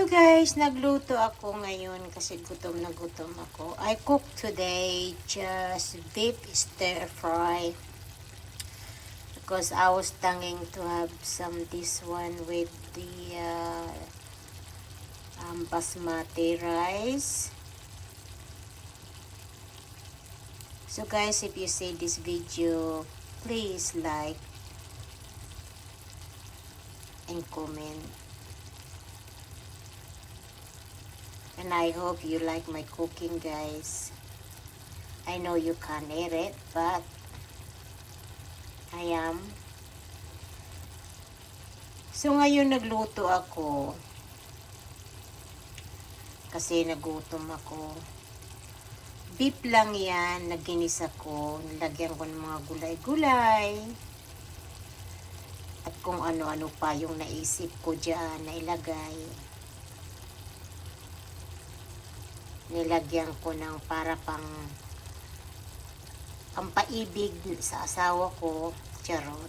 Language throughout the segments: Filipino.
Guys, nagluto ako ngayon kasi gutom na gutom ako. I cooked today just beef stir fry because I was thinking to have some this one with the basmati rice. So guys, if you see this video, please like and comment. And I hope you like my cooking, guys. I know you can't eat it, but I am. So ngayon nagluto ako kasi nagutom ako. Beef lang yan, naginis ako. Nilagyan ko ng mga gulay-gulay. At kung ano-ano pa yung naisip ko dyan na ilagay. Nilagyan ko ng para pang pampaibig sa asawa ko, charot.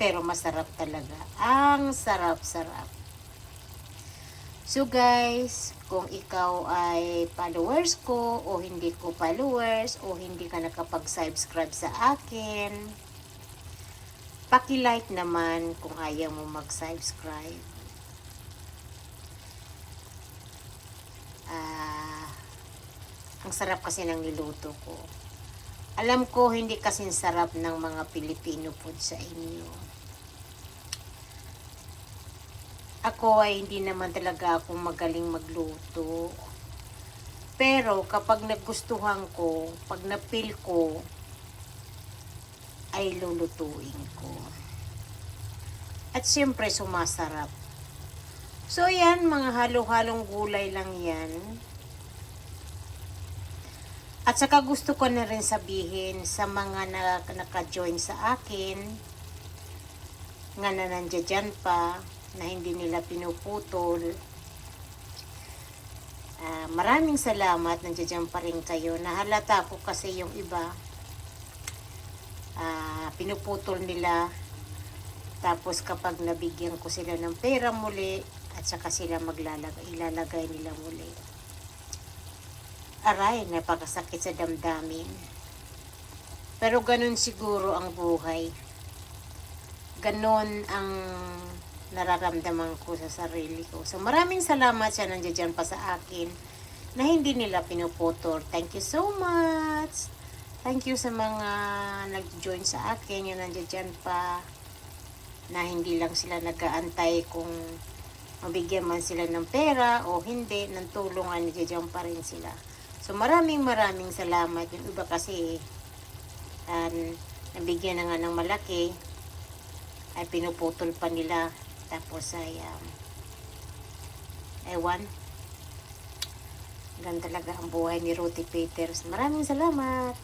Pero masarap talaga. Ang sarap-sarap. So guys, kung ikaw ay followers ko o hindi ko followers o hindi ka nakapag-subscribe sa akin, paki-like naman kung ayaw mo mag-subscribe. Ang sarap kasi ng niluto ko. Alam ko hindi kasing sarap ng mga Filipino food sa inyo. Ako ay hindi naman talaga ako magaling magluto. Pero kapag nagustuhan ko, pag napil ko, ay lulutuin ko. At siyempre sumasarap. So yan, mga halo-halong gulay lang yan. At saka gusto ko na rin sabihin sa mga naka-join sa akin nga na nandiyan pa na hindi nila pinuputol. Maraming salamat, nandiyan pa rin kayo. Nahalata ko kasi yung iba pinuputol nila. Tapos kapag nabigyan ko sila ng pera muli at saka sila ilalagay nila muli. Aray, napakasakit sa damdamin. Pero ganun siguro ang buhay. Ganun ang nararamdaman ko sa sarili ko. So maraming salamat sa nandiyan pa sa akin na hindi nila pinuputol. Thank you so much. Thank you sa mga nag-join sa akin, yung nandiyan pa na hindi lang sila nag-aantay kung mabigyan man sila ng pera o hindi, ng tulungan, nandiyan pa rin sila. So maraming salamat. Yung iba kasi nabigyan na nga ng malaki ay pinuputol pa nila. Tapos ay ewan. Ganun talaga ang buhay ni Ruthie Peters. Maraming salamat.